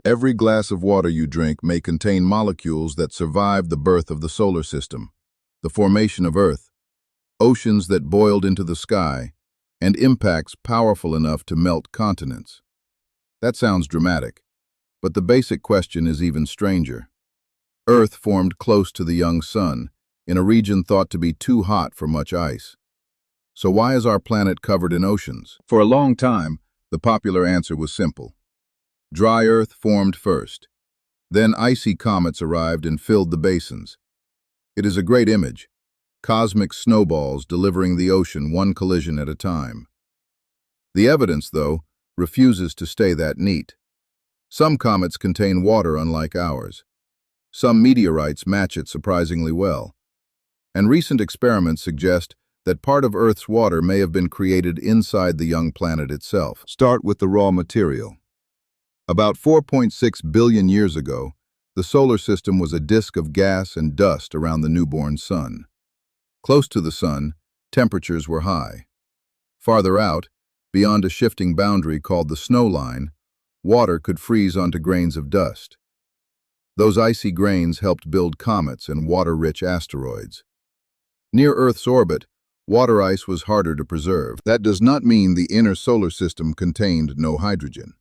Every glass of water you drink may contain molecules that survived the birth of the solar system, the formation of Earth, oceans that boiled into the sky, and impacts powerful enough to melt continents. That sounds dramatic, but the basic question is even stranger. Earth formed close to the young sun, in a region thought to be too hot for much ice. So why is our planet covered in oceans? For a long time, the popular answer was simple. Dry Earth formed first. Then icy comets arrived and filled the basins. It is a great image, cosmic snowballs delivering the ocean one collision at a time. The evidence, though, refuses to stay that neat. Some comets contain water unlike ours. Some meteorites match it surprisingly well. And recent experiments suggest that part of Earth's water may have been created inside the young planet itself. Start with the raw material. About 4.6 billion years ago, the solar system was a disk of gas and dust around the newborn sun. Close to the sun, temperatures were high. Farther out, beyond a shifting boundary called the snow line, water could freeze onto grains of dust. Those icy grains helped build comets and water-rich asteroids. Near Earth's orbit, water ice was harder to preserve. That does not mean the inner solar system contained no hydrogen.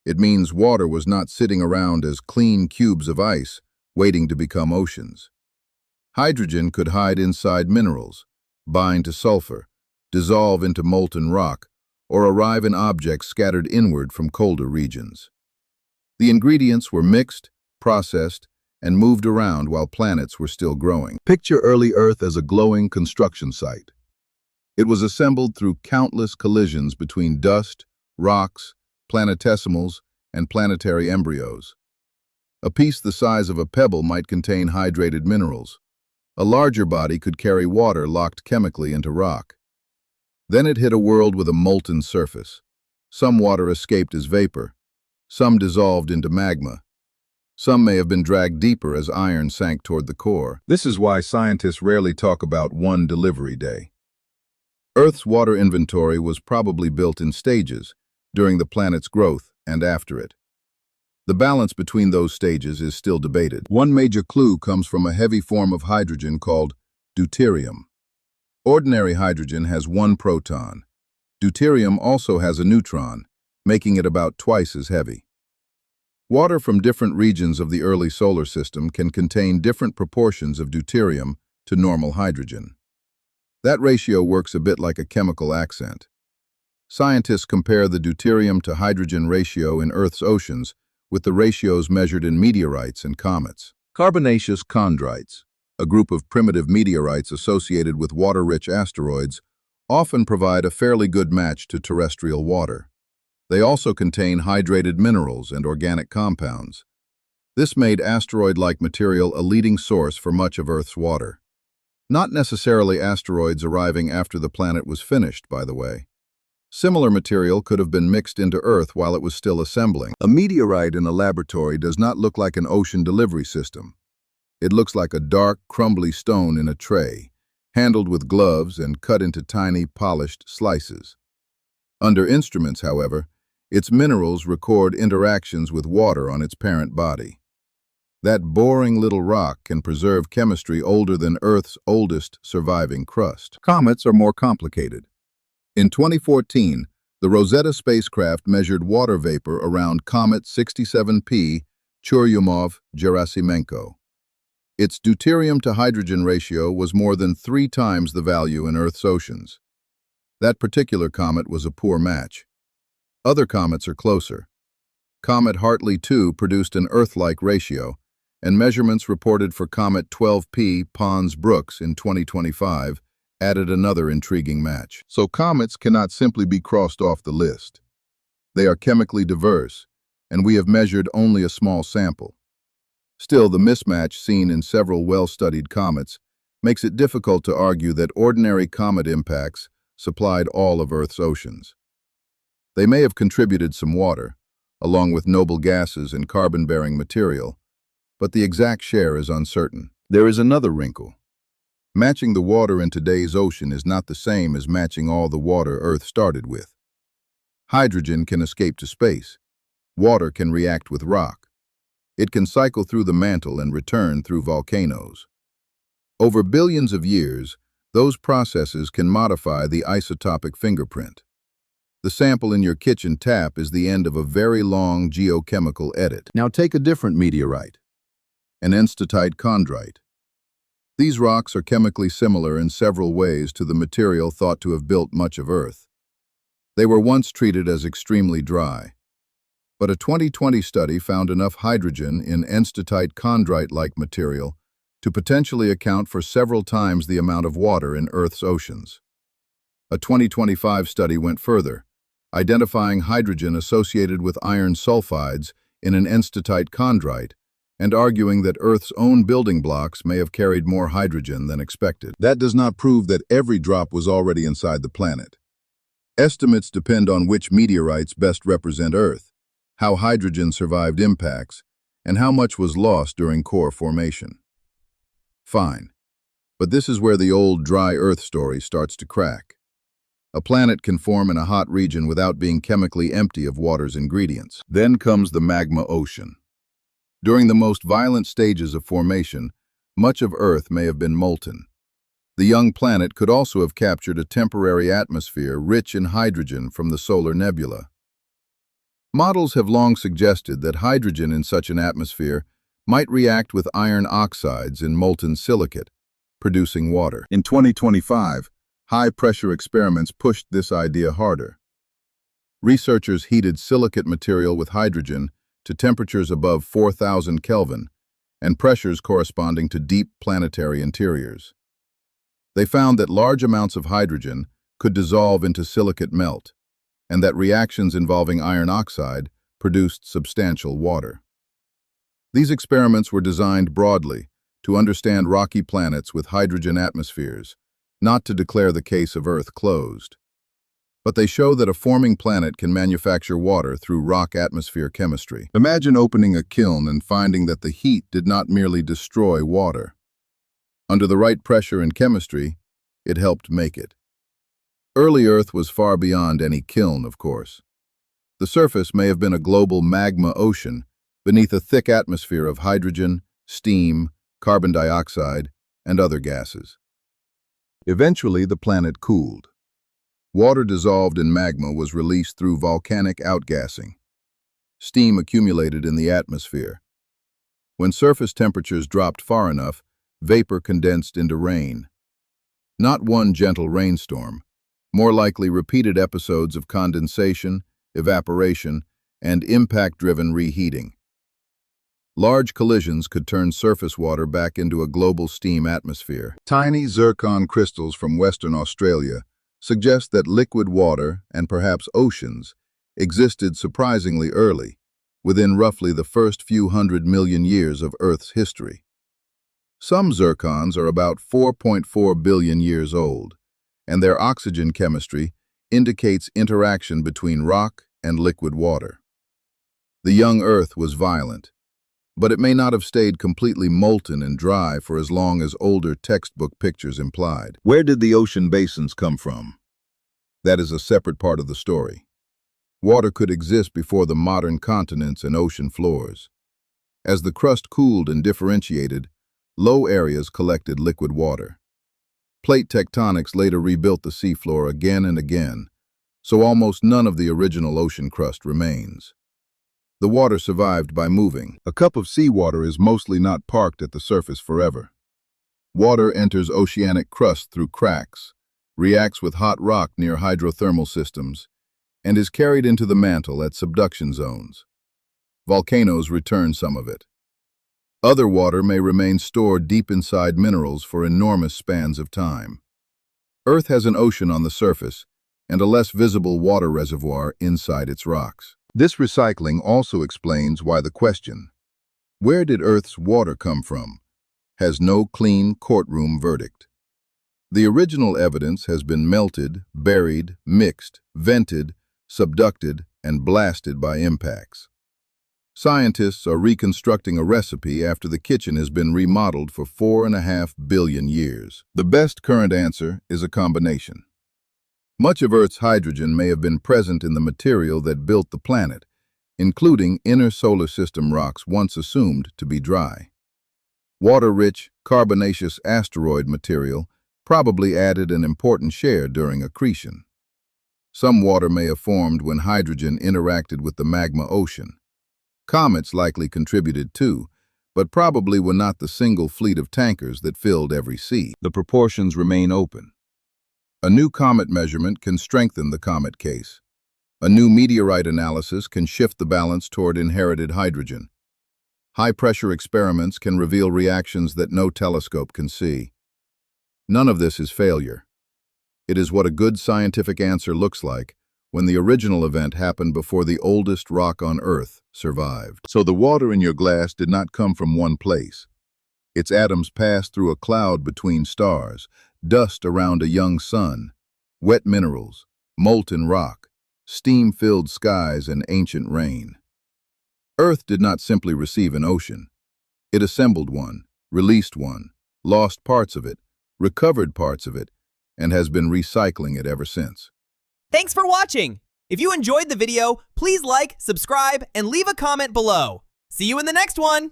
It means water was not sitting around as clean cubes of ice, waiting to become oceans. Hydrogen could hide inside minerals, bind to sulfur, dissolve into molten rock, or arrive in objects scattered inward from colder regions. The ingredients were mixed, processed, and moved around while planets were still growing. Picture early Earth as a glowing construction site. It was assembled through countless collisions between dust, rocks, planetesimals, and planetary embryos. A piece the size of a pebble might contain hydrated minerals. A larger body could carry water locked chemically into rock. Then it hit a world with a molten surface. Some water escaped as vapor. Some dissolved into magma. Some may have been dragged deeper as iron sank toward the core. This is why scientists rarely talk about one delivery day. Earth's water inventory was probably built in stages, during the planet's growth and after it. The balance between those stages is still debated. One major clue comes from a heavy form of hydrogen called deuterium. Ordinary hydrogen has one proton. Deuterium also has a neutron, making it about twice as heavy. Water from different regions of the early solar system can contain different proportions of deuterium to normal hydrogen. That ratio works a bit like a chemical accent. Scientists compare the deuterium-to-hydrogen ratio in Earth's oceans with the ratios measured in meteorites and comets. Carbonaceous chondrites, a group of primitive meteorites associated with water-rich asteroids, often provide a fairly good match to terrestrial water. They also contain hydrated minerals and organic compounds. This made asteroid-like material a leading source for much of Earth's water. Not necessarily asteroids arriving after the planet was finished, by the way. Similar material could have been mixed into Earth while it was still assembling. A meteorite in a laboratory does not look like an ocean delivery system. It looks like a dark, crumbly stone in a tray, handled with gloves and cut into tiny, polished slices. Under instruments, however, its minerals record interactions with water on its parent body. That boring little rock can preserve chemistry older than Earth's oldest surviving crust. Comets are more complicated. In 2014, the Rosetta spacecraft measured water vapor around Comet 67P Churyumov-Gerasimenko. Its deuterium-to-hydrogen ratio was more than 3 times the value in Earth's oceans. That particular comet was a poor match. Other comets are closer. Comet Hartley 2 produced an Earth-like ratio, and measurements reported for Comet 12P Pons-Brooks in 2025 added another intriguing match. So comets cannot simply be crossed off the list. They are chemically diverse, and we have measured only a small sample. Still, the mismatch seen in several well-studied comets makes it difficult to argue that ordinary comet impacts supplied all of Earth's oceans. They may have contributed some water, along with noble gases and carbon-bearing material, but the exact share is uncertain. There is another wrinkle. Matching the water in today's ocean is not the same as matching all the water Earth started with. Hydrogen can escape to space, Water can react with rock. It can cycle through the mantle and return through volcanoes. Over billions of years, those processes can modify the isotopic fingerprint. The sample in your kitchen tap is the end of a very long geochemical edit. Now take a different meteorite, an enstatite chondrite. These rocks are chemically similar in several ways to the material thought to have built much of Earth. They were once treated as extremely dry, but a 2020 study found enough hydrogen in enstatite chondrite-like material to potentially account for several times the amount of water in Earth's oceans. A 2025 study went further, identifying hydrogen associated with iron sulfides in an enstatite chondrite and arguing that Earth's own building blocks may have carried more hydrogen than expected. That does not prove that every drop was already inside the planet. Estimates depend on which meteorites best represent Earth, how hydrogen survived impacts, and how much was lost during core formation. Fine, but this is where the old dry Earth story starts to crack. A planet can form in a hot region without being chemically empty of water's ingredients. Then comes the magma ocean. During the most violent stages of formation, much of Earth may have been molten. The young planet could also have captured a temporary atmosphere rich in hydrogen from the solar nebula. Models have long suggested that hydrogen in such an atmosphere might react with iron oxides in molten silicate, producing water. In 2025, high-pressure experiments pushed this idea harder. Researchers heated silicate material with hydrogen to temperatures above 4,000 Kelvin and pressures corresponding to deep planetary interiors. They found that large amounts of hydrogen could dissolve into silicate melt, and that reactions involving iron oxide produced substantial water. These experiments were designed broadly to understand rocky planets with hydrogen atmospheres, not to declare the case of Earth closed. But they show that a forming planet can manufacture water through rock-atmosphere chemistry. Imagine opening a kiln and finding that the heat did not merely destroy water. Under the right pressure and chemistry, it helped make it. Early Earth was far beyond any kiln, of course. The surface may have been a global magma ocean beneath a thick atmosphere of hydrogen, steam, carbon dioxide, and other gases. Eventually, the planet cooled. Water dissolved in magma was released through volcanic outgassing. Steam accumulated in the atmosphere. When surface temperatures dropped far enough, vapor condensed into rain. Not one gentle rainstorm, more likely repeated episodes of condensation, evaporation, and impact-driven reheating. Large collisions could turn surface water back into a global steam atmosphere. Tiny zircon crystals from Western Australia suggest that liquid water, and perhaps oceans, existed surprisingly early, within roughly the first few 100 million years of Earth's history. Some zircons are about 4.4 billion years old, and their oxygen chemistry indicates interaction between rock and liquid water. The young Earth was violent, but it may not have stayed completely molten and dry for as long as older textbook pictures implied. Where did the ocean basins come from? That is a separate part of the story. Water could exist before the modern continents and ocean floors. As the crust cooled and differentiated, low areas collected liquid water. Plate tectonics later rebuilt the seafloor again and again, so almost none of the original ocean crust remains. The water survived by moving. A cup of seawater is mostly not parked at the surface forever. Water enters oceanic crust through cracks, reacts with hot rock near hydrothermal systems, and is carried into the mantle at subduction zones. Volcanoes return some of it. Other water may remain stored deep inside minerals for enormous spans of time. Earth has an ocean on the surface and a less visible water reservoir inside its rocks. This recycling also explains why the question, "Where did Earth's water come from?" has no clean courtroom verdict. The original evidence has been melted, buried, mixed, vented, subducted, and blasted by impacts. Scientists are reconstructing a recipe after the kitchen has been remodeled for 4.5 billion years. The best current answer is a combination. Much of Earth's hydrogen may have been present in the material that built the planet, including inner solar system rocks once assumed to be dry. Water-rich, carbonaceous asteroid material probably added an important share during accretion. Some water may have formed when hydrogen interacted with the magma ocean. Comets likely contributed too, but probably were not the single fleet of tankers that filled every sea. The proportions remain open. A new comet measurement can strengthen the comet case. A new meteorite analysis can shift the balance toward inherited hydrogen. High-pressure experiments can reveal reactions that no telescope can see. None of this is failure. It is what a good scientific answer looks like when the original event happened before the oldest rock on Earth survived. So the water in your glass did not come from one place. Its atoms passed through a cloud between stars, dust around a young sun, wet minerals, molten rock, steam-filled skies, and ancient rain. Earth did not simply receive an ocean. It assembled one, released one, lost parts of it, recovered parts of it, and has been recycling it ever since. Thanks for watching! If you enjoyed the video, please like, subscribe, and leave a comment below. See you in the next one!